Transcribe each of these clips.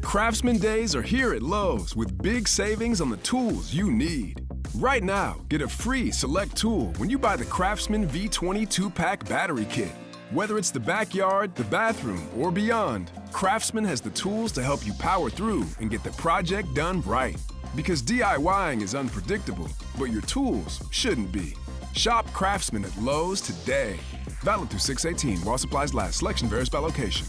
Craftsman Days are here at Lowe's with big savings on the tools you need. Right now, get a free select tool when you buy the Craftsman V20 2-pack battery kit. Whether it's the backyard, the bathroom, or beyond, Craftsman has the tools to help you power through and get the project done right. Because DIYing is unpredictable, but your tools shouldn't be. Shop Craftsman at Lowe's today. Valid through 6/18 while supplies last. Selection varies by location.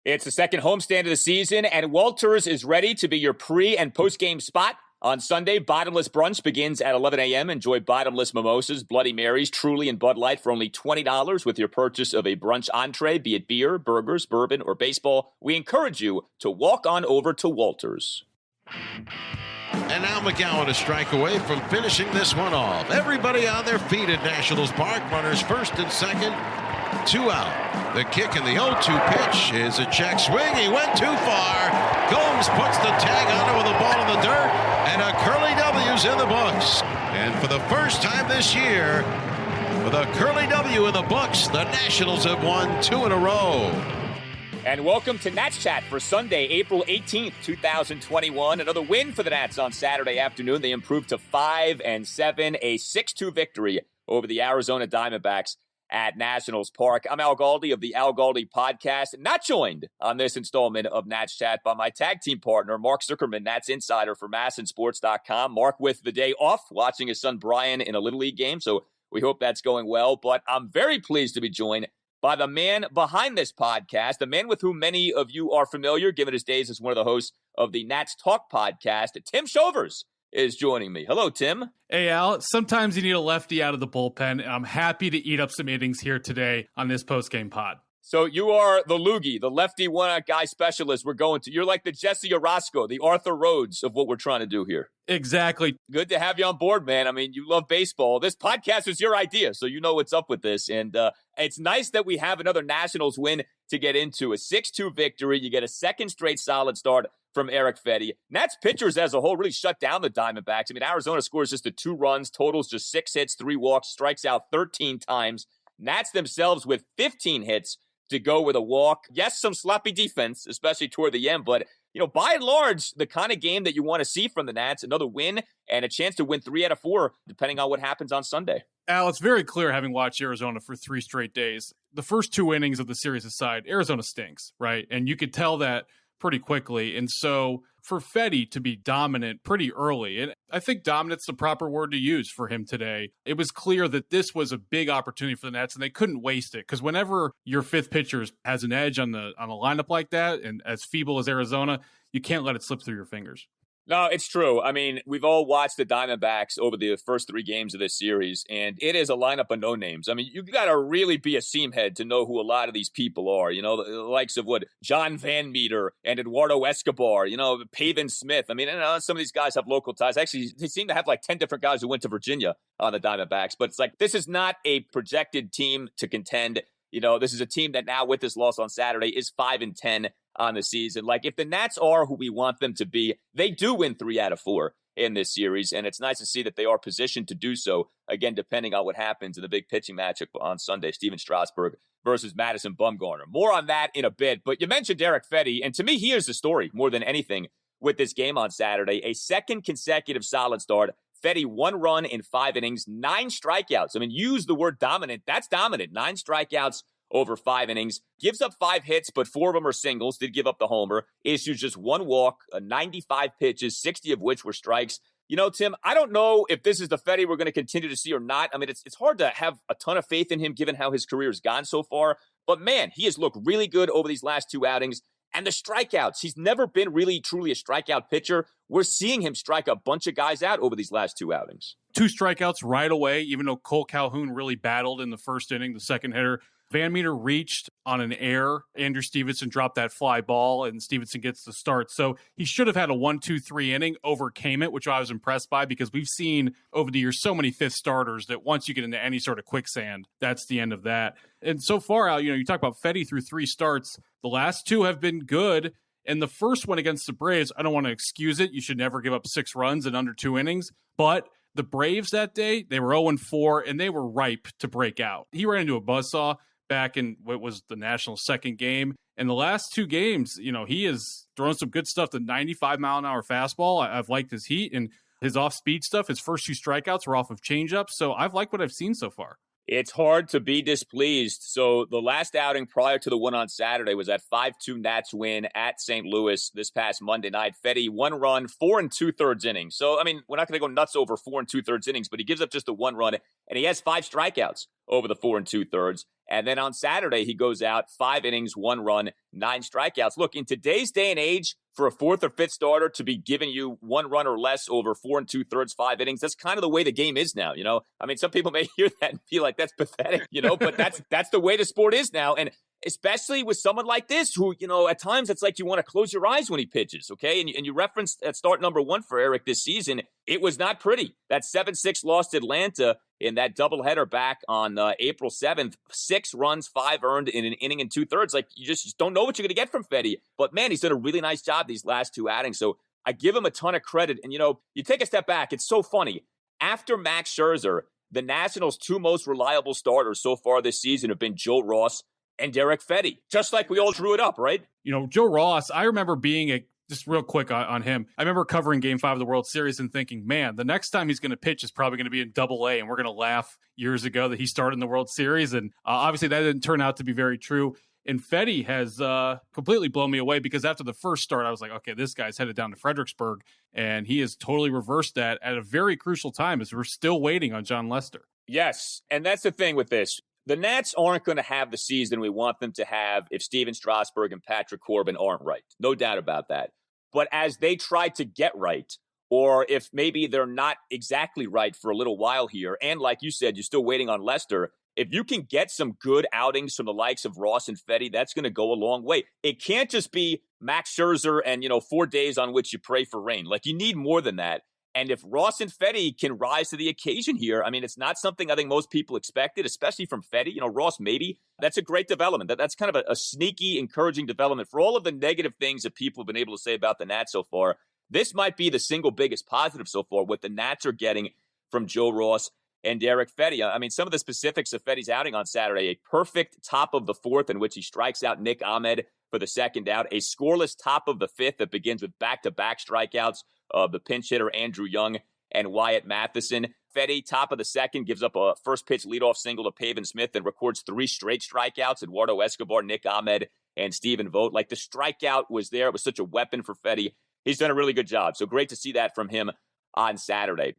It's the second homestand of the season, and Walters is ready to be your pre- and post-game spot. On Sunday, Bottomless Brunch begins at 11 a.m. Enjoy bottomless mimosas, Bloody Marys, Truly, and Bud Light for only $20 with your purchase of a brunch entree, be it beer, burgers, bourbon, or baseball. We encourage you to walk on over to Walters. And now McGowin a strike away from finishing this one off. Everybody on their feet at Nationals Park. Runners first and second. 2 out. The kick and the 0-2 pitch is a check swing. He went too far. Gomes puts the tag on it with a ball in the dirt. And a curly W's in the books. And for the first time this year, with a curly W in the books, the Nationals have won 2 in a row. And welcome to Nats Chat for Sunday, April 18th, 2021. Another win for the Nats on Saturday afternoon. They improved to 5-7, a 6-2 victory over the Arizona Diamondbacks at Nationals Park. I'm Al Galdi of the Al Galdi Podcast, not joined on this installment of Nats Chat by my tag team partner, Mark Zuckerman, Nats insider for MASNsports.com. Mark with the day off, watching his son Brian in a Little League game, so we hope that's going well. But I'm very pleased to be joined by the man behind this podcast, the man with whom many of you are familiar, given his days as one of the hosts of the Nats Talk podcast. Tim Shovers is joining me. Hello, Tim. Hey, Al. Sometimes you need a lefty out of the bullpen, and I'm happy to eat up some innings here today on this postgame pod. So you are the loogie, the lefty one-out guy specialist we're going to. You're like the Jesse Orosco, the Arthur Rhodes of what we're trying to do here. Exactly. Good to have you on board, man. I mean, you love baseball. This podcast is your idea, so you know what's up with this. And it's nice that we have another Nationals win to get into. A 6-2 victory. You get a second straight solid start from Erick Fedde. Nats pitchers as a whole really shut down the Diamondbacks. I mean, Arizona scores just the 2 runs, totals just 6 hits, 3 walks, strikes out 13 times. Nats themselves with 15 hits to go with a walk. Yes, some sloppy defense, especially toward the end, but by and large, the kind of game that you want to see from the Nats, another win and a chance to win 3 out of 4, depending on what happens on Sunday. Al, it's very clear, having watched Arizona for 3 straight days, the first 2 innings of the series aside, Arizona stinks, right? And you could tell that pretty quickly. And so for Fedde to be dominant pretty early, and I think dominant's the proper word to use for him today, it was clear that this was a big opportunity for the Nats, and they couldn't waste it. Because whenever your 5th pitcher has an edge on a lineup like that, and as feeble as Arizona, you can't let it slip through your fingers. No, it's true. I mean, we've all watched the Diamondbacks over the first 3 games of this series, and it is a lineup of no names. I mean, you got to really be a seamhead to know who a lot of these people are. The likes of John Van Meter and Eduardo Escobar, Pavin Smith. I mean, some of these guys have local ties. Actually, they seem to have like 10 different guys who went to Virginia on the Diamondbacks. But it's like, this is not a projected team to contend. This is a team that now, with this loss on Saturday, is 5-10 on the season. Like, if the Nats are who we want them to be, they do win 3 out of 4 in this series. And it's nice to see that they are positioned to do so, again, depending on what happens in the big pitching matchup on Sunday, Steven Strasburg versus Madison Bumgarner. More on that in a bit. But you mentioned Erick Fedde, and to me, here's the story more than anything with this game on Saturday. A second consecutive solid start. Fedde, 1 run in 5 innings, 9 strikeouts. I mean, use the word dominant. That's dominant. 9 strikeouts over 5 innings. Gives up 5 hits, but 4 of them are singles. Did give up the homer. Issues just 1 walk, 95 pitches, 60 of which were strikes. Tim, I don't know if this is the Fedde we're going to continue to see or not. I mean, it's hard to have a ton of faith in him given how his career has gone so far. But man, he has looked really good over these last 2 outings. And the strikeouts, he's never been really truly a strikeout pitcher. We're seeing him strike a bunch of guys out over these last 2 outings. 2 strikeouts right away, even though Cole Calhoun really battled in the first inning, the second hitter. Van Meter reached on an error. Andrew Stevenson dropped that fly ball, and Stevenson gets the start. So he should have had a 1-2-3 inning, overcame it, which I was impressed by because we've seen over the years so many 5th starters that once you get into any sort of quicksand, that's the end of that. And so far, Al, you talk about Fedde through 3 starts. The last 2 have been good. And the first one against the Braves, I don't want to excuse it. You should never give up 6 runs in under 2 innings. But the Braves that day, they were 0-4, and they were ripe to break out. He ran into a buzzsaw back in what was the Nationals' second game. And the last 2 games, he is throwing some good stuff. The 95-mile-an-hour fastball, I've liked his heat, and his off-speed stuff. His first 2 strikeouts were off of changeups. So I've liked what I've seen so far. It's hard to be displeased. So the last outing prior to the one on Saturday was that 5-2 Nats win at St. Louis this past Monday night. Fedde, 1 run, 4 2/3 innings. So, I mean, we're not going to go nuts over 4 2/3 innings, but he gives up just the 1 run, and he has 5 strikeouts over the 4 2/3. And then on Saturday, he goes out 5 innings, 1 run, 9 strikeouts. Look, in today's day and age, for a 4th or 5th starter to be giving you 1 run or less over 4 2/3, 5 innings, that's kind of the way the game is now, I mean, some people may hear that and feel like that's pathetic, but that's the way the sport is now. And especially with someone like this who, at times it's like you want to close your eyes when he pitches, okay? And you referenced at start number 1 for Erick this season. It was not pretty. That 7-6 loss to Atlanta in that doubleheader back on April 7th, 6 runs, 5 earned in an inning and 2/3. Like, you just don't know what you're going to get from Fedde. But, man, he's done a really nice job these last 2 outings. So I give him a ton of credit. And, you take a step back. It's so funny. After Max Scherzer, the Nationals' 2 most reliable starters so far this season have been Joe Ross and Erick Fedde, just like we all drew it up, right? Joe Ross, I remember being just real quick on him. I remember covering Game 5 of the World Series and thinking, man, the next time he's going to pitch is probably going to be in Double-A, and we're going to laugh years ago that he started in the World Series. And obviously that didn't turn out to be very true. And Fedde has completely blown me away, because after the first start, I was like, okay, this guy's headed down to Fredericksburg, and he has totally reversed that at a very crucial time as we're still waiting on John Lester. Yes, and that's the thing with this. The Nats aren't going to have the season we want them to have if Steven Strasburg and Patrick Corbin aren't right. No doubt about that. But as they try to get right, or if maybe they're not exactly right for a little while here, and like you said, you're still waiting on Lester, if you can get some good outings from the likes of Ross and Fedde, that's going to go a long way. It can't just be Max Scherzer and, 4 days on which you pray for rain. Like, you need more than that. And if Ross and Fedde can rise to the occasion here, I mean, it's not something I think most people expected, especially from Fedde. Ross, maybe. That's a great development. That's kind of a sneaky, encouraging development. For all of the negative things that people have been able to say about the Nats so far, this might be the single biggest positive so far, what the Nats are getting from Joe Ross and Erick Fedde. I mean, some of the specifics of Fedde's outing on Saturday: a perfect top of the 4th in which he strikes out Nick Ahmed for the 2nd out, a scoreless top of the 5th that begins with back-to-back strikeouts of the pinch hitter Andrew Young and Wyatt Matheson. Fedde, top of the 2nd, gives up a first pitch leadoff single to Pavin Smith and records 3 straight strikeouts: Eduardo Escobar, Nick Ahmed, and Stephen Vogt. Like, the strikeout was there. It was such a weapon for Fedde. He's done a really good job. So great to see that from him on Saturday.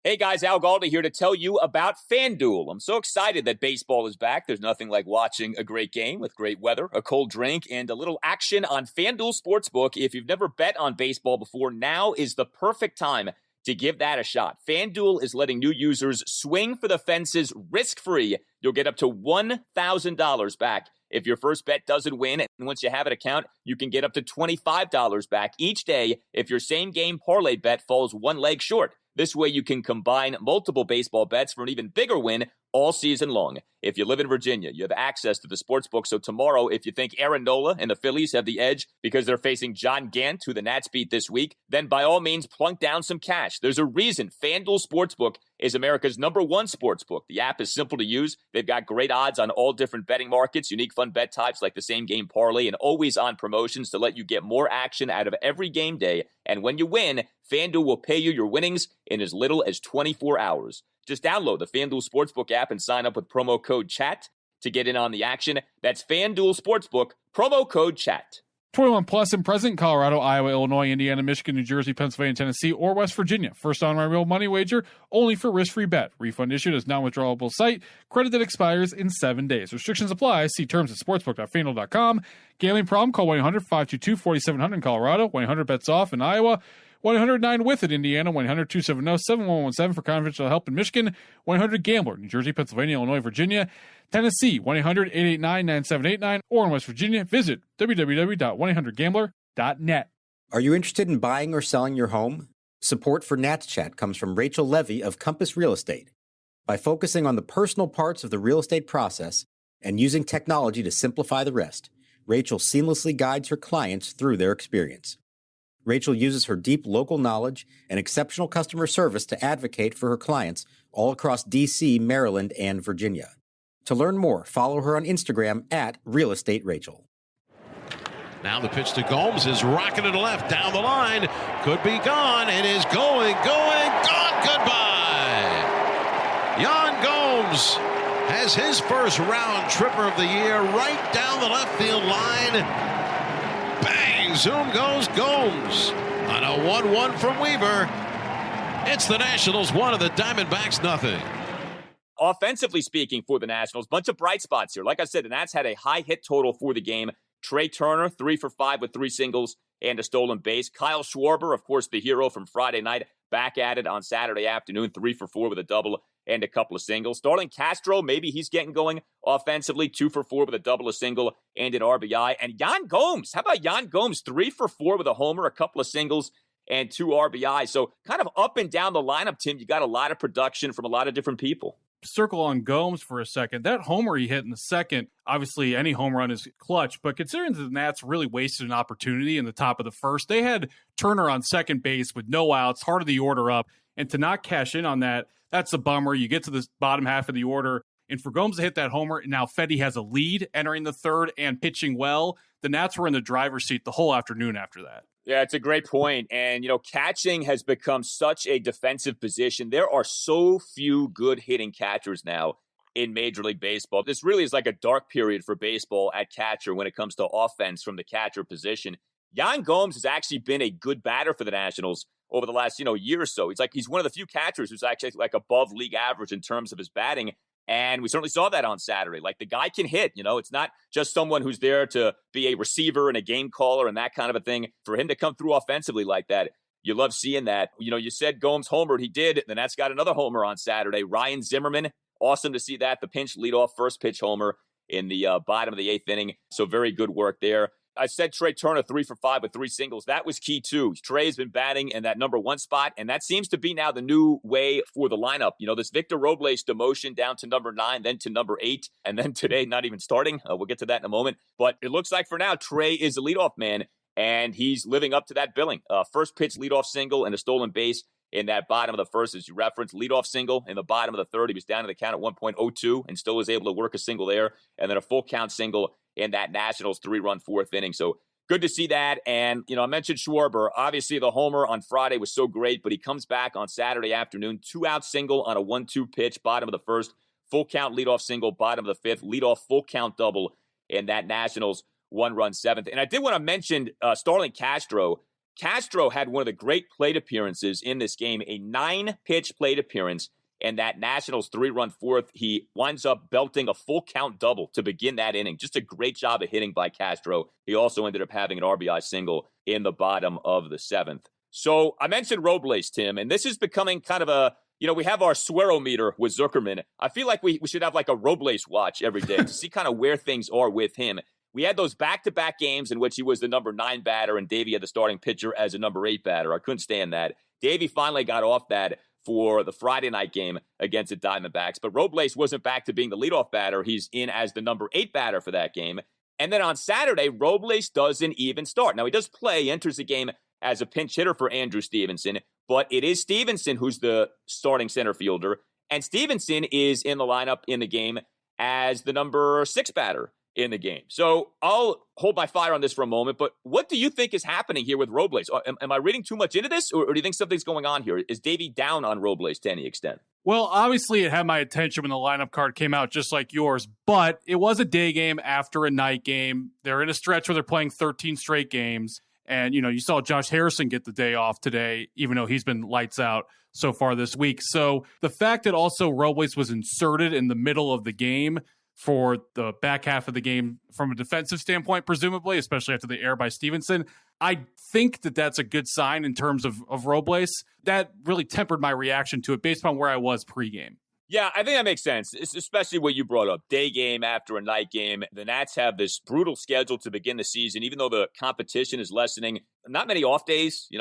Hey guys, Al Galdi here to tell you about FanDuel. I'm so excited that baseball is back. There's nothing like watching a great game with great weather, a cold drink, and a little action on FanDuel Sportsbook. If you've never bet on baseball before, now is the perfect time to give that a shot. FanDuel is letting new users swing for the fences risk-free. You'll get up to $1,000 back if your first bet doesn't win. And once you have an account, you can get up to $25 back each day if your same-game parlay bet falls 1 leg short. This way you can combine multiple baseball bets for an even bigger win all season long. If you live in Virginia, you have access to the sportsbook. So tomorrow, if you think Aaron Nola and the Phillies have the edge because they're facing John Gant, who the Nats beat this week, then by all means, plunk down some cash. There's a reason FanDuel Sportsbook is America's #1 sportsbook. The app is simple to use. They've got great odds on all different betting markets, unique fun bet types like the same game parlay, and always on promotions to let you get more action out of every game day. And when you win, FanDuel will pay you your winnings in as little as 24 hours. Just download the FanDuel Sportsbook app and sign up with promo code CHAT to get in on the action. That's FanDuel Sportsbook, promo code CHAT. 21 plus and present in Colorado, Iowa, Illinois, Indiana, Michigan, New Jersey, Pennsylvania, Tennessee, or West Virginia. First online real money wager, only for risk-free bet. Refund issued as non-withdrawable site. Credit that expires in 7 days. Restrictions apply. See terms at sportsbook.fanduel.com. Gambling problem? Call 1-800-522-4700 in Colorado. 1-800-BETS-OFF in Iowa. 1-800-9-WITH in Indiana, 1-800-270-7117 for confidential help in Michigan, 1-800-GAMBLER, New Jersey, Pennsylvania, Illinois, Virginia, Tennessee, 1-800-889-9789, or in West Virginia, visit www.1800gambler.net. Are you interested in buying or selling your home? Support for Nats Chat comes from Rachel Levy of Compass Real Estate. By focusing on the personal parts of the real estate process and using technology to simplify the rest, Rachel seamlessly guides her clients through their experience. Rachel uses her deep local knowledge and exceptional customer service to advocate for her clients all across D.C., Maryland, and Virginia. To learn more, follow her on Instagram at RealEstateRachel. Now the pitch to Gomes is rocketed to left down the line. Could be gone. It is gone. Goodbye. Yan Gomes has his first round tripper of the year right down the left field line. Bang! Zoom goes Gomes on a 1-1 from Weaver. It's the Nationals 1 of the Diamondbacks 0. Offensively speaking for the Nationals, bunch of bright spots here. Like I said, the Nats had a high hit total for the game. Trey Turner, 3 for 5 with 3 singles and a stolen base. Kyle Schwarber, of course, the hero from Friday night, back at it on Saturday afternoon, 3 for 4 with a double and a couple of singles. Starlin Castro, maybe he's getting going offensively, 2 for 4 with a double, a single, and an RBI. And Yan Gomes, how about Yan Gomes, 3 for 4 with a homer, a couple of singles, and 2 RBIs. So kind of up and down the lineup, Tim, you got a lot of production from a lot of different people. Circle on Gomes for a second. That homer he hit in the second, obviously any home run is clutch, but considering the Nats really wasted an opportunity in the top of the first, they had Turner on second base with no outs, heart of the order up, and to not cash in on that, that's a bummer. You get to the bottom half of the order, and for Gomes to hit that homer, and now Fedde has a lead entering the third and pitching well, the Nats were in the driver's seat the whole afternoon after that. Yeah, it's a great point. And, catching has become such a defensive position. There are so few good hitting catchers now in Major League Baseball. This really is like a dark period for baseball at catcher when it comes to offense from the catcher position. Yan Gomes has actually been a good batter for the Nationals over the last, year or so. He's one of the few catchers who's actually like above league average in terms of his batting. And we certainly saw that on Saturday. Like, the guy can hit, it's not just someone who's there to be a receiver and a game caller and that kind of a thing. For him to come through offensively like that, you love seeing that. You said Gomes homered. He did. The Nats got another homer on Saturday. Ryan Zimmerman, awesome to see that. The pinch leadoff first pitch homer in the bottom of the 8th inning. So very good work there. I said Trey Turner 3 for 5 with 3 singles. That was key too. Trey's been batting in that number 1 spot, and that seems to be now the new way for the lineup. This Victor Robles demotion down to number 9, then to number 8, and then today not even starting. We'll get to that in a moment. But it looks like for now Trey is the leadoff man, and he's living up to that billing. First pitch leadoff single and a stolen base in that bottom of the first, as you referenced. Leadoff single in the bottom of the third. He was down to the count at 1.02 and still was able to work a single there, and then a full count single in that Nationals 3-run 4th inning. So good to see that. And, I mentioned Schwarber. Obviously, the homer on Friday was so great, but he comes back on Saturday afternoon. 2-out single on a 1-2 pitch, bottom of the first. Full count leadoff single, bottom of the 5th. Leadoff full count double in that Nationals 1-run 7th. And I did want to mention Starlin Castro. Castro had one of the great plate appearances in this game, a 9-pitch plate appearance. And that Nationals 3-run 4th, he winds up belting a full count double to begin that inning. Just a great job of hitting by Castro. He also ended up having an RBI single in the bottom of the 7th. So I mentioned Robles, Tim, and this is becoming kind of a, we have our Suero meter with Zuckerman. I feel like we should have like a Robles watch every day to see kind of where things are with him. We had those back-to-back games in which he was the number 9 batter and Davey had the starting pitcher as a number 8 batter. I couldn't stand that. Davey finally got off that for the Friday night game against the Diamondbacks. But Robles wasn't back to being the leadoff batter. He's in as the number 8 batter for that game. And then on Saturday, Robles doesn't even start. Now, he does play, enters the game as a pinch hitter for Andrew Stevenson, but it is Stevenson who's the starting center fielder. And Stevenson is in the lineup in the game as the number 6 batter in the game. So I'll hold my fire on this for a moment, but what do you think is happening here with Robles? Am I reading too much into this, or do you think something's going on here? Is Davey down on Robles to any extent? Well, obviously it had my attention when the lineup card came out, just like yours, but it was a day game after a night game. They're in a stretch where they're playing 13 straight games, and you saw Josh Harrison get the day off today, even though he's been lights out so far this week. So the fact that also Robles was inserted in the middle of the game for the back half of the game from a defensive standpoint, presumably, especially after the error by Stevenson, I think that that's a good sign in terms of Robles. That really tempered my reaction to it based on where I was pregame. Yeah, I think that makes sense. It's especially what you brought up. Day game after a night game. The Nats have this brutal schedule to begin the season, even though the competition is lessening. Not many off days. They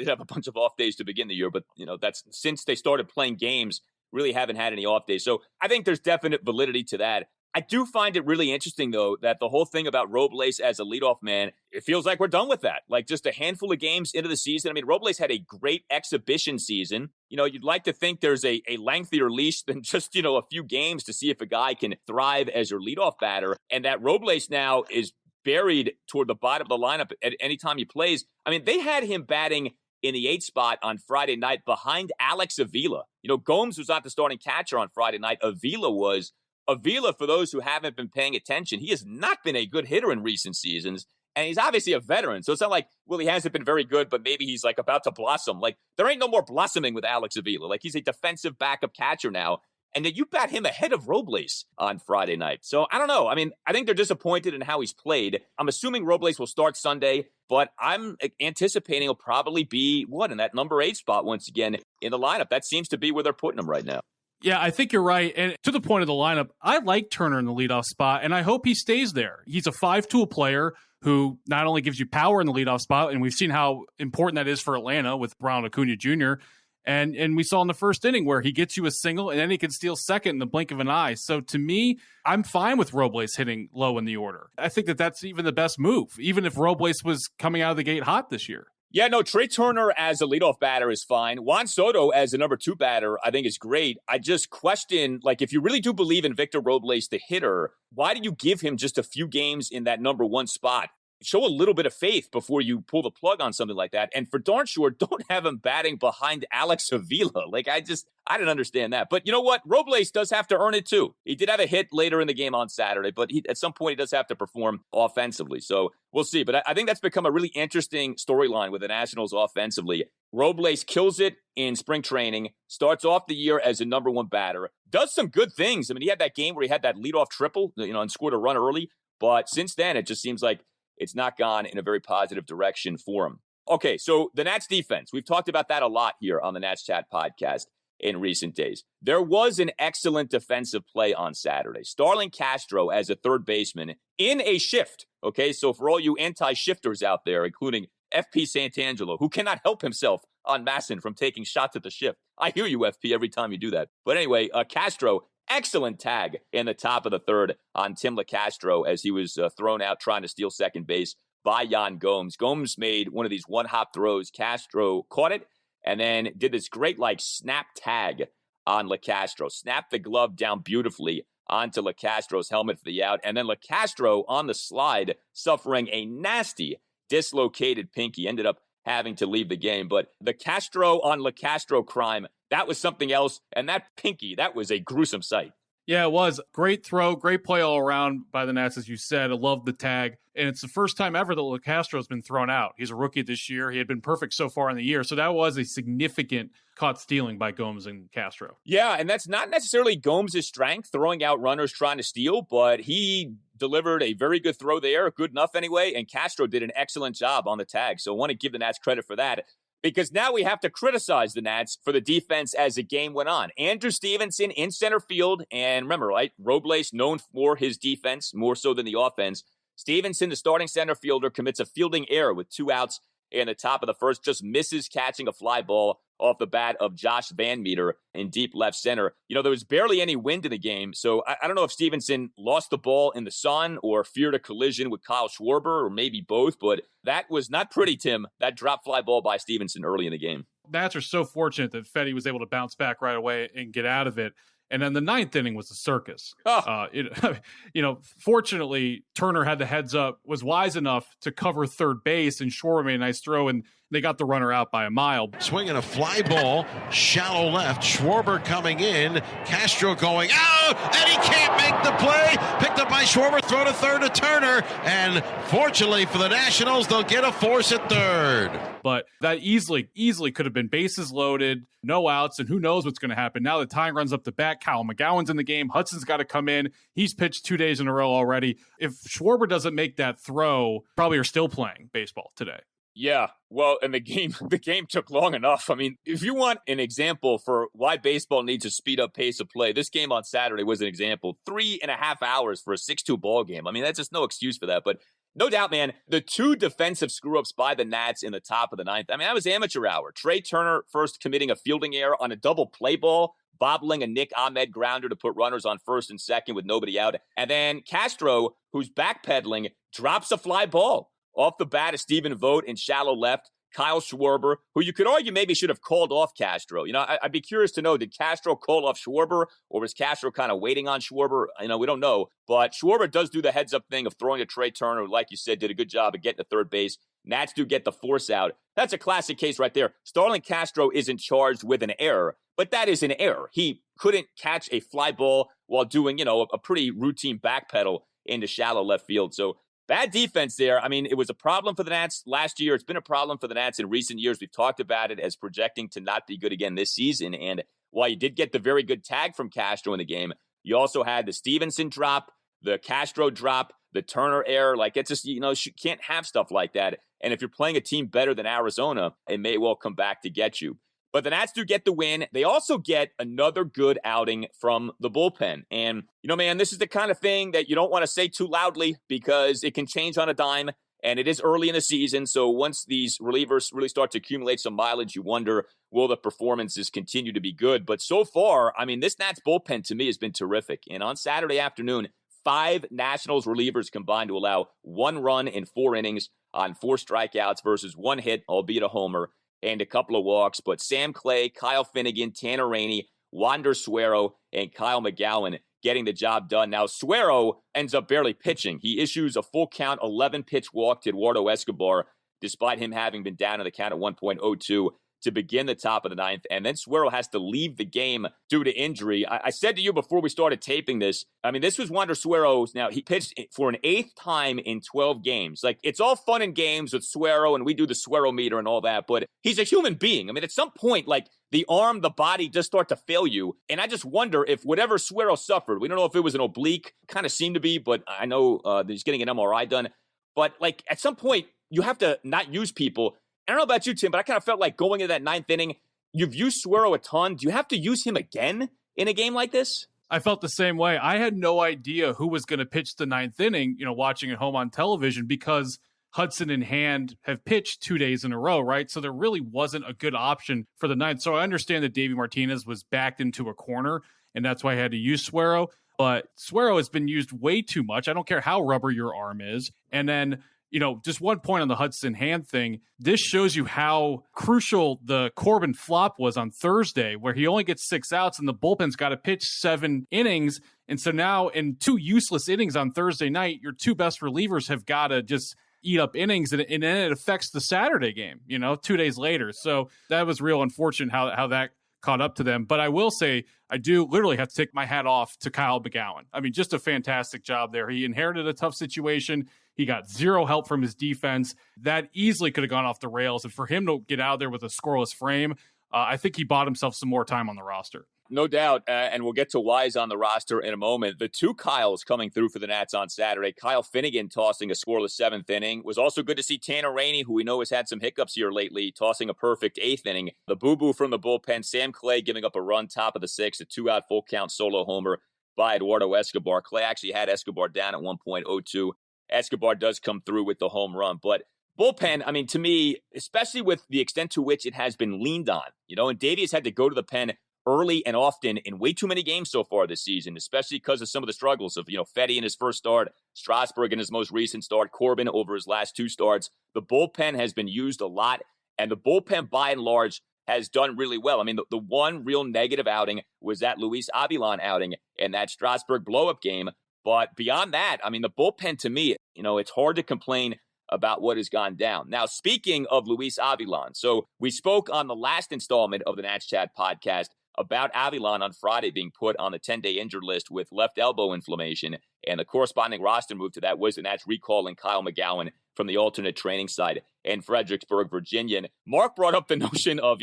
have a bunch of off days to begin the year, but that's since they started playing games, really haven't had any off days. So I think there's definite validity to that. I do find it really interesting, though, that the whole thing about Robles as a leadoff man, it feels like we're done with that. Like just a handful of games into the season. I mean, Robles had a great exhibition season. You'd like to think there's a lengthier leash than just, a few games to see if a guy can thrive as your leadoff batter. And that Robles now is buried toward the bottom of the lineup at any time he plays. I mean, they had him batting in the 8th spot on Friday night behind Alex Avila. Gomes was not the starting catcher on Friday night. Avila was. Avila, for those who haven't been paying attention, he has not been a good hitter in recent seasons, and he's obviously a veteran, so it's not like, well, he hasn't been very good, but maybe he's, like, about to blossom. Like, there ain't no more blossoming with Alex Avila. Like, he's a defensive backup catcher now, and then you bat him ahead of Robles on Friday night. So, I don't know. I mean, I think they're disappointed in how he's played. I'm assuming Robles will start Sunday, but I'm anticipating he'll probably be, in that number 8 spot once again in the lineup. That seems to be where they're putting him right now. Yeah, I think you're right. And to the point of the lineup, I like Turner in the leadoff spot, and I hope he stays there. He's a 5-tool player who not only gives you power in the leadoff spot, and we've seen how important that is for Atlanta with Ronald Acuna Jr., and we saw in the first inning where he gets you a single, and then he can steal second in the blink of an eye. So to me, I'm fine with Robles hitting low in the order. I think that's even the best move, even if Robles was coming out of the gate hot this year. Yeah, no, Trey Turner as a leadoff batter is fine. Juan Soto as a number 2 batter, I think is great. I just question, if you really do believe in Victor Robles, the hitter, why do you give him just a few games in that number 1 spot? Show a little bit of faith before you pull the plug on something like that. And for darn sure, don't have him batting behind Alex Avila. I didn't understand that. But you know what? Robles does have to earn it too. He did have a hit later in the game on Saturday, but at some point he does have to perform offensively. So we'll see. But I think that's become a really interesting storyline with the Nationals offensively. Robles kills it in spring training, starts off the year as a number 1 batter, does some good things. I mean, he had that game where he had that leadoff triple, and scored a run early. But since then, it just seems like it's not gone in a very positive direction for him. Okay, so the Nats defense. We've talked about that a lot here on the Nats Chat podcast in recent days. There was an excellent defensive play on Saturday. Starlin Castro as a third baseman in a shift. Okay, so for all you anti-shifters out there, including FP Santangelo, who cannot help himself on Masson from taking shots at the shift. I hear you, FP, every time you do that. But anyway, Castro, excellent tag in the top of the 3rd on Tim LeCastro as he was thrown out trying to steal second base by Yan Gomes. Gomes made one of these one-hop throws. Castro caught it and then did this great snap tag on LeCastro. Snapped the glove down beautifully onto LeCastro's helmet for the out. And then LeCastro on the slide suffering a nasty dislocated pinky. Ended up having to leave the game. But the Castro on LeCastro crime, that was something else. And that pinky, that was a gruesome sight. Yeah, it was. Great throw, great play all around by the Nats, as you said. I love the tag. And it's the first time ever that LeCastro has been thrown out. He's a rookie this year. He had been perfect so far in the year. So that was a significant caught stealing by Gomes and Castro. Yeah, and that's not necessarily Gomes' strength, throwing out runners trying to steal, but he delivered a very good throw there, good enough anyway, and Castro did an excellent job on the tag. So I want to give the Nats credit for that. Because now we have to criticize the Nats for the defense as the game went on. Andrew Stevenson in center field, and remember, right, Robles known for his defense more so than the offense. Stevenson, the starting center fielder, commits a fielding error with 2 outs in the top of the 1st, just misses catching a fly ball off the bat of Josh Van Meter in deep left center. There was barely any wind in the game, so I don't know if Stevenson lost the ball in the sun or feared a collision with Kyle Schwarber or maybe both, but that was not pretty, Tim, that drop fly ball by Stevenson early in the game. Nats are so fortunate that Fedde was able to bounce back right away and get out of it. And then the 9th inning was a circus. Fortunately, Turner had the heads up, was wise enough to cover third base, and Schwarber made a nice throw, and they got the runner out by a mile. Swinging a fly ball, shallow left. Schwarber coming in. Castro going out, and he can't make the play. Picked up by Schwarber, throw to third to Turner. And fortunately for the Nationals, they'll get a force at third. But that easily could have been bases loaded, no outs, and who knows what's going to happen. Now the tying runs up the bat. Kyle McGowin's in the game. Hudson's got to come in. He's pitched 2 days in a row already. If Schwarber doesn't make that throw, probably are still playing baseball today. Yeah, well, and the game took long enough. I mean, if you want an example for why baseball needs a speed up pace of play, this game on Saturday was an example. 3.5 hours for a 6-2 ball game. I mean, that's just no excuse for that. But no doubt, man, the 2 defensive screw-ups by the Nats in the top of the 9th. I mean, that was amateur hour. Trey Turner first committing a fielding error on a double play ball bobbling a Nick Ahmed grounder to put runners on first and second with nobody out. And then Castro, who's backpedaling, drops a fly ball off the bat of Stephen Vogt in shallow left. Kyle Schwarber, who you could argue maybe should have called off Castro. I'd be curious to know, did Castro call off Schwarber, or was Castro kind of waiting on Schwarber? We don't know. But Schwarber does do the heads-up thing of throwing a Trey Turner, who, like you said, did a good job of getting to third base. Nats do get the force out. That's a classic case right there. Starlin Castro isn't charged with an error, but that is an error. He couldn't catch a fly ball while doing, a pretty routine backpedal into shallow left field. So bad defense there. It was a problem for the Nats last year. It's been a problem for the Nats in recent years. We've talked about it as projecting to not be good again this season. And while you did get the very good tag from Castro in the game, you also had the Stevenson drop, the Castro drop, the Turner error. It's just, you can't have stuff like that. And if you're playing a team better than Arizona, it may well come back to get you. But the Nats do get the win. They also get another good outing from the bullpen. And, man, this is the kind of thing that you don't want to say too loudly because it can change on a dime. And it is early in the season. So once these relievers really start to accumulate some mileage, you wonder, will the performances continue to be good? But so far, this Nats bullpen to me has been terrific. And on Saturday afternoon, 5 Nationals relievers combined to allow 1 run in 4 innings on 4 strikeouts versus 1 hit, albeit a homer, and a couple of walks. But Sam Clay, Kyle Finnegan, Tanner Rainey, Wander Suero, and Kyle McGowin getting the job done. Now, Suero ends up barely pitching. He issues a full count 11-pitch walk to Eduardo Escobar, despite him having been down in the count at 1.02 to begin the top of the 9th. And then Suero has to leave the game due to injury. I said to you before we started taping this, this was Wander Suero's. Now, he pitched for an 8th time in 12 games. It's all fun and games with Suero, and we do the Suero meter and all that, but he's a human being. At some point, the arm, the body just start to fail you. And I just wonder if whatever Suero suffered, we don't know if it was an oblique, kind of seemed to be, but I know that he's getting an MRI done. But at some point, you have to not use people. I don't know about you, Tim, but I kind of felt like going into that 9th inning, you've used Suero a ton. Do you have to use him again in a game like this? I felt the same way. I had no idea who was going to pitch the 9th inning, watching at home on television, because Hudson and Hand have pitched 2 days in a row, right? So there really wasn't a good option for the 9th. So I understand that Davey Martinez was backed into a corner, and that's why I had to use Suero. But Suero has been used way too much. I don't care how rubber your arm is. And then, just one point on the Hudson Hand thing. This shows you how crucial the Corbin flop was on Thursday, where he only gets 6 outs and the bullpen's got to pitch 7 innings. And so now in 2 useless innings on Thursday night, your 2 best relievers have got to just eat up innings, and then it affects the Saturday game, 2 days later. So that was real unfortunate how that caught up to them. But I will say, I do literally have to take my hat off to Kyle McGowin. Just a fantastic job there. He inherited a tough situation. He got 0 help from his defense. That easily could have gone off the rails. And for him to get out there with a scoreless frame, I think he bought himself some more time on the roster. No doubt, and we'll get to why he's on the roster in a moment. The 2 Kyles coming through for the Nats on Saturday. Kyle Finnegan tossing a scoreless 7th inning. Was also good to see Tanner Rainey, who we know has had some hiccups here lately, tossing a perfect 8th inning. The boo-boo from the bullpen, Sam Clay giving up a run top of the 6th, a 2-out full count solo homer by Eduardo Escobar. Clay actually had Escobar down at 1.02. Escobar does come through with the home run, but bullpen, to me, especially with the extent to which it has been leaned on, and Davey has had to go to the pen early and often in way too many games so far this season, especially because of some of the struggles of, Fedde in his first start, Strasburg in his most recent start, Corbin over his last 2 starts. The bullpen has been used a lot, and the bullpen, by and large, has done really well. The one real negative outing was that Luis Avilan outing and that Strasburg blow-up game. But beyond that, the bullpen, to me, it's hard to complain about what has gone down. Now, speaking of Luis Avilan, so we spoke on the last installment of the Nats Chat podcast about Avilan on Friday being put on the 10-day injured list with left elbow inflammation, and the corresponding roster move to that was the Nats recalling Kyle McGowin from the alternate training side in Fredericksburg, Virginia. And Mark brought up the notion of,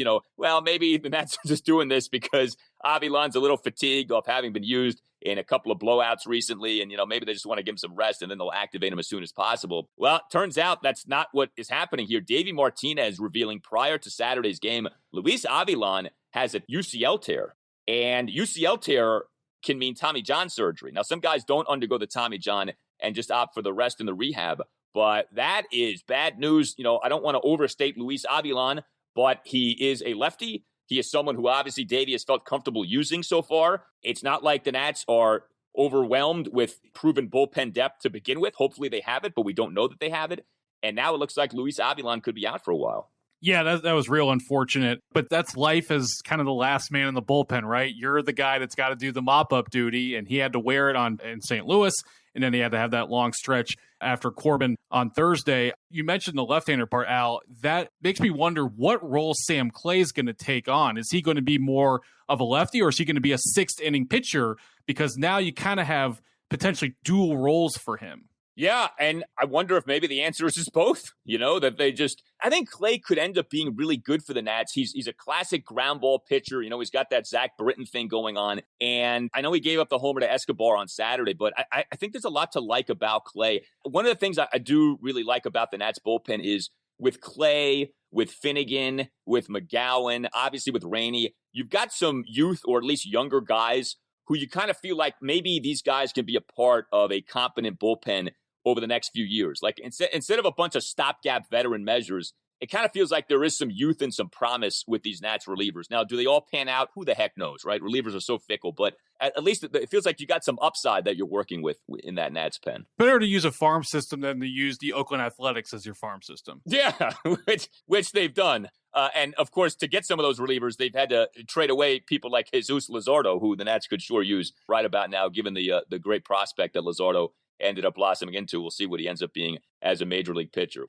maybe the Nats are just doing this because Avilan's a little fatigued off having been used in a couple of blowouts recently, and, maybe they just want to give him some rest and then they'll activate him as soon as possible. Well, it turns out that's not what is happening here. Davey Martinez revealing prior to Saturday's game, Luis Avilan has a UCL tear, and UCL tear can mean Tommy John surgery. Now, some guys don't undergo the Tommy John and just opt for the rest in the rehab, but that is bad news. I don't want to overstate Luis Avilan, but he is a lefty. He is someone who obviously Davey has felt comfortable using so far. It's not like the Nats are overwhelmed with proven bullpen depth to begin with. Hopefully they have it, but we don't know that they have it. And now it looks like Luis Avilan could be out for a while. Yeah, that was real unfortunate. But that's life as kind of the last man in the bullpen, right? You're the guy that's got to do the mop-up duty, and he had to wear it in St. Louis, and then he had to have that long stretch after Corbin on Thursday. You mentioned the left-hander part, Al. That makes me wonder what role Sam Clay's going to take on. Is he going to be more of a lefty, or is he going to be a sixth-inning pitcher? Because now you kind of have potentially dual roles for him. Yeah, and I wonder if maybe the answer is just both, that I think Clay could end up being really good for the Nats. He's a classic ground ball pitcher. He's got that Zach Britton thing going on. And I know he gave up the homer to Escobar on Saturday, but I think there's a lot to like about Clay. One of the things I do really like about the Nats bullpen is with Clay, with Finnegan, with McGowin, obviously with Rainey, you've got some youth or at least younger guys who you kind of feel like maybe these guys can be a part of a competent bullpen over the next few years. Like instead of a bunch of stopgap veteran measures, it kind of feels like there is some youth and some promise with these Nats relievers. Now, do they all pan out? Who the heck knows, right? Relievers are so fickle, but at least it feels like you got some upside that you're working with in that Nats pen. Better to use a farm system than to use the Oakland Athletics as your farm system. Yeah, which they've done. And, of course, to get some of those relievers, they've had to trade away people like Jesus Luzardo, who the Nats could sure use right about now, given the great prospect that Luzardo ended up blossoming into. We'll see what he ends up being as a major league pitcher.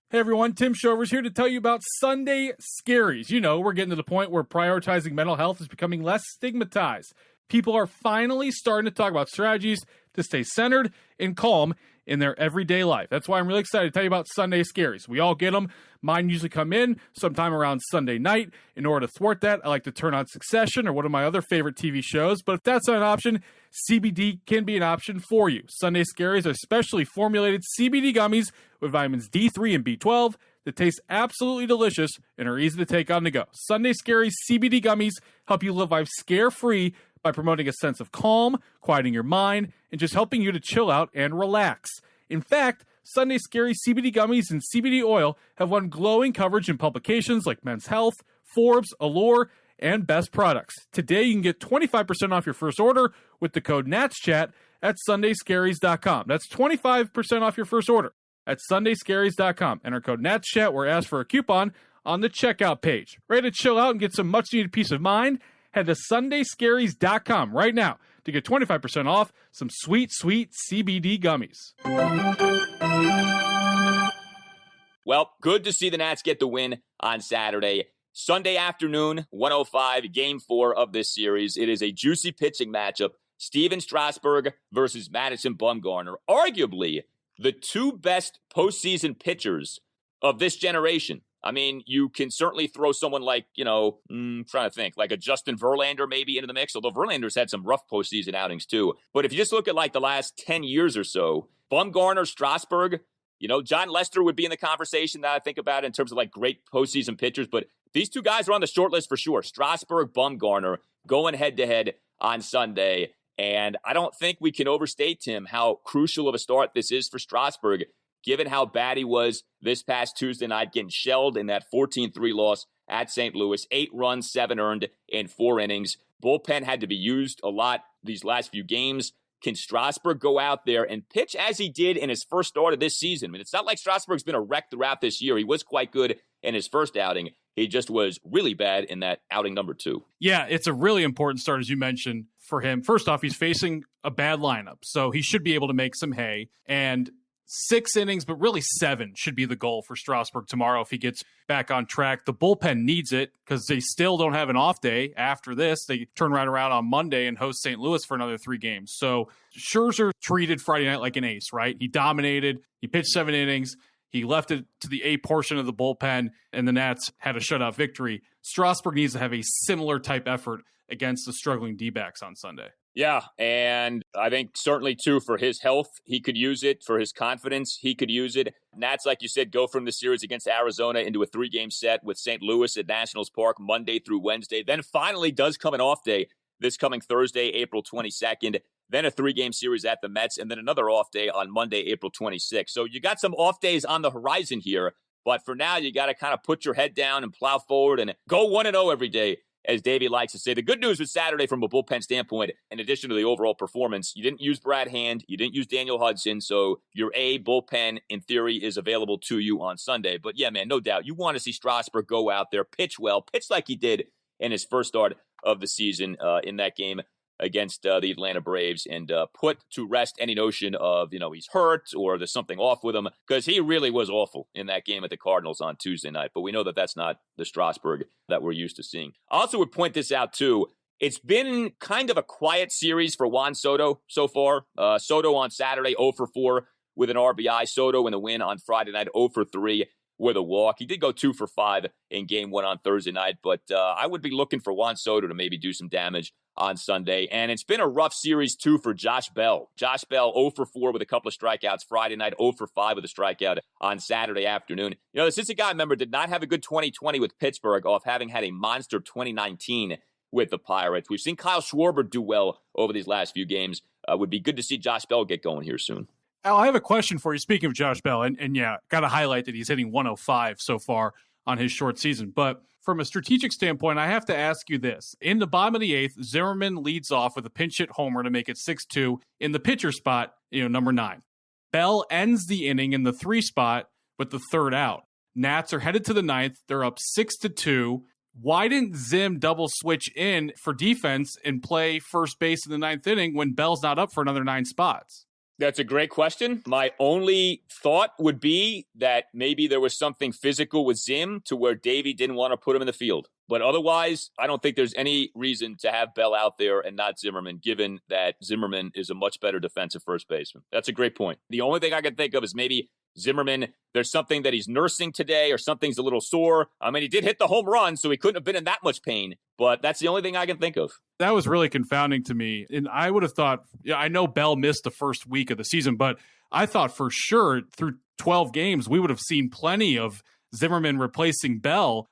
Hey everyone, Tim Shover's here to tell you about Sunday Scaries. We're getting to the point where prioritizing mental health is becoming less stigmatized. People are finally starting to talk about strategies to stay centered and calm in their everyday life. That's why I'm really excited to tell you about Sunday Scaries. We all get them. Mine usually come in sometime around Sunday night. In order to thwart that, I like to turn on Succession or one of my other favorite TV shows. But if that's not an option, CBD can be an option for you. Sunday Scaries are specially formulated CBD gummies with vitamins D3 and B12 that taste absolutely delicious and are easy to take on the go. Sunday Scaries CBD gummies help you live life scare-free by promoting a sense of calm, quieting your mind, and just helping you to chill out and relax. In fact, Sunday Scary CBD gummies and CBD oil have won glowing coverage in publications like Men's Health, Forbes, Allure, and Best Products. Today, you can get 25% off your first order with the code NATSCHAT at sundayscaries.com. That's 25% off your first order at sundayscaries.com. Enter code NATSCHAT or ask for a coupon on the checkout page. Ready to chill out and get some much-needed peace of mind? Head to sundayscaries.com right now to get 25% off some sweet, sweet CBD gummies. Well, good to see the Nats get the win on Saturday. Sunday afternoon, 1:05, Game 4 of this series. It is a juicy pitching matchup. Steven Strasburg versus Madison Bumgarner. Arguably the two best postseason pitchers of this generation. I mean, you can certainly throw someone like, trying to think, like a Justin Verlander maybe into the mix, although Verlander's had some rough postseason outings too. But if you just look at like the last 10 years or so, Bumgarner, Strasburg, John Lester would be in the conversation that I think about in terms of like great postseason pitchers. But these two guys are on the short list for sure. Strasburg, Bumgarner going head to head on Sunday. And I don't think we can overstate, Tim, how crucial of a start this is for Strasburg, given how bad he was this past Tuesday night, getting shelled in that 14-3 loss at St. Louis. 8 runs, 7 earned in 4 innings. Bullpen had to be used a lot these last few games. Can Strasburg go out there and pitch as he did in his first start of this season? I mean, it's not like Strasburg's been a wreck throughout this year. He was quite good in his first outing. He just was really bad in that outing number 2. Yeah, it's a really important start, as you mentioned, for him. First off, he's facing a bad lineup, so he should be able to make some hay. And 6 innings, but really 7 should be the goal for Strasburg tomorrow if he gets back on track. The bullpen needs it because they still don't have an off day after this. They turn right around on Monday and host St. Louis for another 3 games. So Scherzer treated Friday night like an ace, right? He dominated. He pitched 7 innings. He left it to the A portion of the bullpen, and the Nats had a shutout victory. Strasburg needs to have a similar type effort against the struggling D-backs on Sunday. Yeah, and I think certainly, too, for his health, he could use it. For his confidence, he could use it. Nats, like you said, go from the series against Arizona into a 3-game set with St. Louis at Nationals Park Monday through Wednesday. Then finally does come an off day this coming Thursday, April 22nd. Then a 3-game series at the Mets, and then another off day on Monday, April 26th. So you got some off days on the horizon here. But for now, you got to kind of put your head down and plow forward and go 1-0 every day, as Davey likes to say. The good news with Saturday from a bullpen standpoint, in addition to the overall performance, you didn't use Brad Hand, you didn't use Daniel Hudson, so your A bullpen, in theory, is available to you on Sunday. But yeah, man, no doubt, you want to see Strasburg go out there, pitch well, pitch like he did in his first start of the season in that game against the Atlanta Braves, and put to rest any notion of, he's hurt or there's something off with him, because he really was awful in that game at the Cardinals on Tuesday night. But we know that that's not the Strasburg that we're used to seeing. I also would point this out, too. It's been kind of a quiet series for Juan Soto so far. Soto on Saturday, 0 for 4 with an RBI. Soto in the win on Friday night, 0 for 3 with a walk. He did go 2 for 5 in game 1 on Thursday night, but I would be looking for Juan Soto to maybe do some damage on Sunday. And it's been a rough series, too, for Josh Bell. Josh Bell, 0 for 4 with a couple of strikeouts Friday night, 0 for 5 with a strikeout on Saturday afternoon. The Cincinnati member did not have a good 2020 with Pittsburgh off having had a monster 2019 with the Pirates. We've seen Kyle Schwarber do well over these last few games. Would be good to see Josh Bell get going here soon. Al, I have a question for you. Speaking of Josh Bell, and yeah, got to highlight that he's hitting 105 so far on his short season. But from a strategic standpoint, I have to ask you this. In the bottom of the 8th, Zimmerman leads off with a pinch hit homer to make it 6-2 in the pitcher spot, number 9. Bell ends the inning in the 3 spot with the 3rd out. Nats are headed to the 9th. They're up 6-2. Why didn't Zim double switch in for defense and play first base in the 9th inning when Bell's not up for another 9 spots? That's a great question. My only thought would be that maybe there was something physical with Zim to where Davey didn't want to put him in the field. But otherwise, I don't think there's any reason to have Bell out there and not Zimmerman, given that Zimmerman is a much better defensive first baseman. That's a great point. The only thing I can think of is maybe Zimmerman, there's something that he's nursing today or something's a little sore. I mean, he did hit the home run, so he couldn't have been in that much pain. But that's the only thing I can think of. That was really confounding to me. And I would have thought, I know Bell missed the first week of the season, but I thought for sure through 12 games, we would have seen plenty of Zimmerman replacing Bell,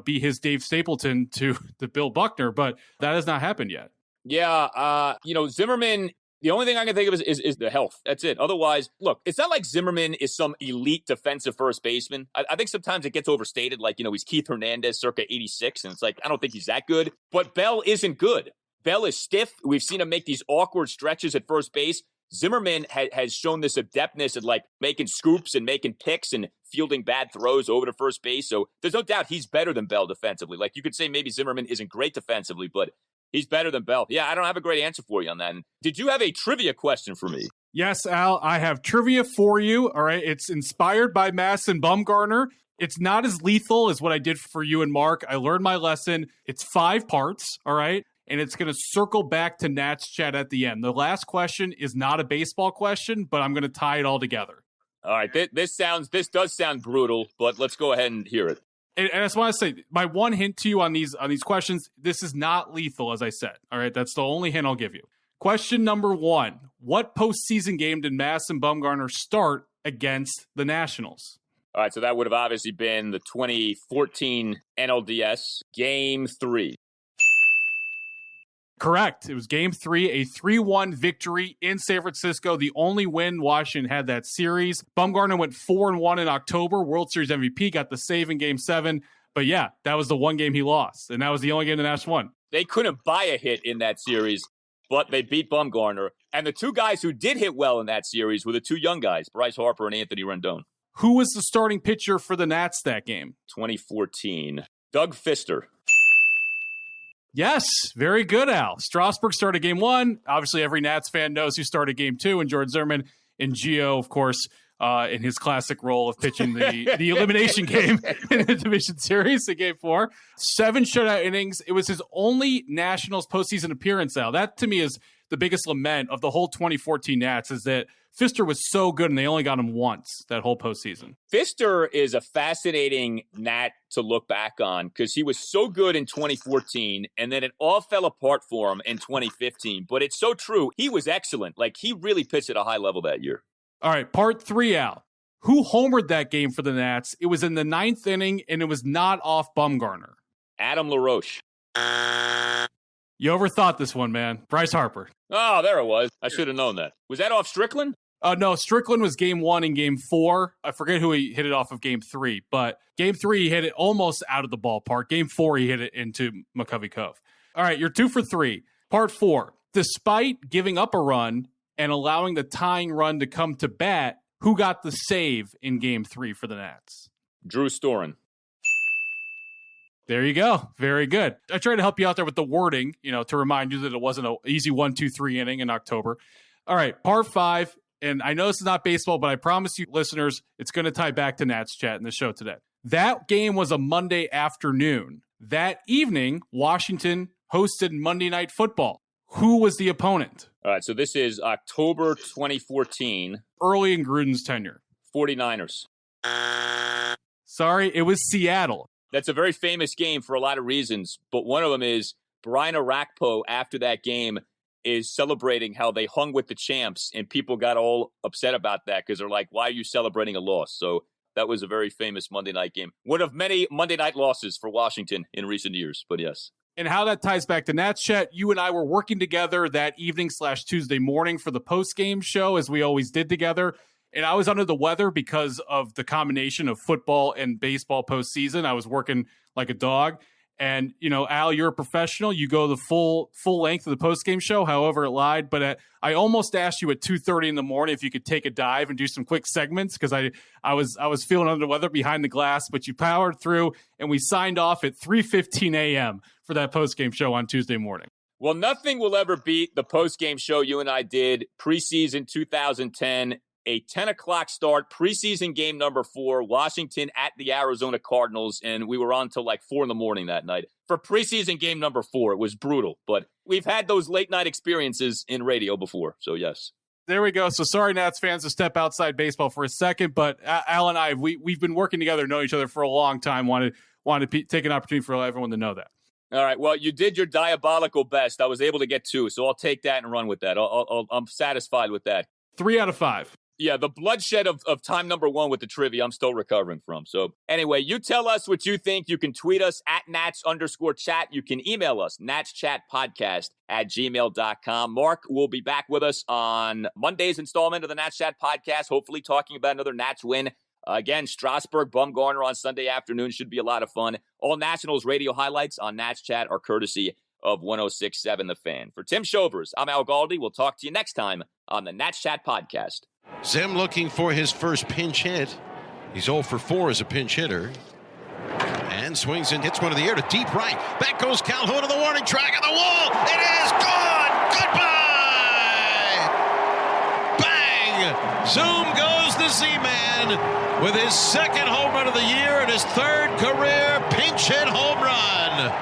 be his Dave Stapleton to Bill Buckner, but that has not happened yet. Yeah, Zimmerman, the only thing I can think of is the health. That's it. Otherwise, look, it's not like Zimmerman is some elite defensive first baseman. I think sometimes it gets overstated, like, he's Keith Hernandez circa 86, and it's like, I don't think he's that good. But Bell isn't good. Bell is stiff. We've seen him make these awkward stretches at first base. Zimmerman has shown this adeptness at, like, making scoops and making picks and fielding bad throws over to first base. So there's no doubt he's better than Bell defensively. Like, you could say maybe Zimmerman isn't great defensively, but he's better than Bell. Yeah, I don't have a great answer for you on that. Did you have a trivia question for me? Yes, Al, I have trivia for you. All right. It's inspired by Madison Bumgarner. It's not as lethal as what I did for you and Mark. I learned my lesson. It's 5 parts. All right. And it's going to circle back to Nats chat at the end. The last question is not a baseball question, but I'm going to tie it all together. All right. This does sound brutal, but let's go ahead and hear it. And I just want to say, my one hint to you on these questions, this is not lethal, as I said. All right, that's the only hint I'll give you. Question number 1, what postseason game did Madison Bumgarner start against the Nationals? All right, so that would have obviously been the 2014 NLDS, Game 3. Correct. It was Game 3, a 3-1 victory in San Francisco, the only win Washington had that series. Bumgarner went 4-1 in October, World Series MVP, got the save in Game 7. But yeah, that was the one game he lost, and that was the only game the Nationals won. They couldn't buy a hit in that series, but they beat Bumgarner. And the 2 guys who did hit well in that series were the 2 young guys, Bryce Harper and Anthony Rendon. Who was the starting pitcher for the Nats that game? 2014, Doug Fister. Yes, very good, Al. Strasburg started Game 1. Obviously, every Nats fan knows who started Game 2, and George Zimmerman. And Gio, of course, in his classic role of pitching the elimination game in the division series in Game 4. 7 shutout innings. It was his only Nationals postseason appearance, Al. That, to me, is the biggest lament of the whole 2014 Nats, is that Fister was so good, and they only got him once that whole postseason. Fister is a fascinating Nat to look back on because he was so good in 2014, and then it all fell apart for him in 2015. But it's so true. He was excellent. Like, he really pitched at a high level that year. All right, part 3, Al. Who homered that game for the Nats? It was in the 9th inning, and it was not off Bumgarner. Adam LaRoche. You overthought this one, man. Bryce Harper. Oh, there it was. I should have known that. Was that off Strickland? No, Strickland was game 1 and game 4. I forget who he hit it off of game 3, but game 3, he hit it almost out of the ballpark. Game 4, he hit it into McCovey Cove. All right, you're 2 for 3. Part 4. Despite giving up a run and allowing the tying run to come to bat, who got the save in game 3 for the Nats? Drew Storen. There you go. Very good. I tried to help you out there with the wording, to remind you that it wasn't an easy 1-2-3 inning in October. All right, part 5. And I know this is not baseball, but I promise you, listeners, it's going to tie back to Nats Chat in the show today. That game was a Monday afternoon. That evening, Washington hosted Monday Night Football. Who was the opponent? All right, so this is October 2014. Early in Gruden's tenure. 49ers. Sorry, it was Seattle. That's a very famous game for a lot of reasons, but one of them is Brian Arakpo, after that game, is celebrating how they hung with the champs, and people got all upset about that because they're like, why are you celebrating a loss? So that was a very famous Monday night game. One of many Monday night losses for Washington in recent years, but yes. And how that ties back to Nats Chat, you and I were working together that evening/Tuesday morning for the post-game show, as we always did together. And I was under the weather because of the combination of football and baseball postseason. I was working like a dog. And, Al, you're a professional. You go the full length of the post-game show, however it lied. But I almost asked you at 2:30 in the morning if you could take a dive and do some quick segments because I was feeling under the weather behind the glass. But you powered through, and we signed off at 3:15 a.m. for that post-game show on Tuesday morning. Well, nothing will ever beat the post-game show you and I did preseason 2010. A 10 o'clock start, preseason game number 4, Washington at the Arizona Cardinals, and we were on till like 4 in the morning that night. For preseason game number 4, it was brutal, but we've had those late night experiences in radio before, so yes. There we go. So sorry, Nats fans, to step outside baseball for a second, but Al and I, we've been working together, know each other for a long time, wanted to take an opportunity for everyone to know that. All right, well, you did your diabolical best. I was able to get 2, so I'll take that and run with that. I'm satisfied with that. 3 out of 5. Yeah, the bloodshed of time number 1 with the trivia, I'm still recovering from. So anyway, you tell us what you think. You can tweet us at Nats_chat. You can email us, natschatpodcast@gmail.com. Mark will be back with us on Monday's installment of the Nats Chat podcast, hopefully talking about another Nats win. Again, Strasburg, Bumgarner on Sunday afternoon should be a lot of fun. All Nationals radio highlights on Nats Chat are courtesy of 106.7 The Fan. For Tim Shovers, I'm Al Galdi. We'll talk to you next time on the Nats Chat podcast. Zim looking for his first pinch hit. He's 0 for 4 as a pinch hitter. And swings and hits one in the air to deep right. Back goes Calhoun to the warning track on the wall. It is gone. Goodbye. Bang. Zoom goes the Z-Man with his second home run of the year and his 3rd career pinch hit home run.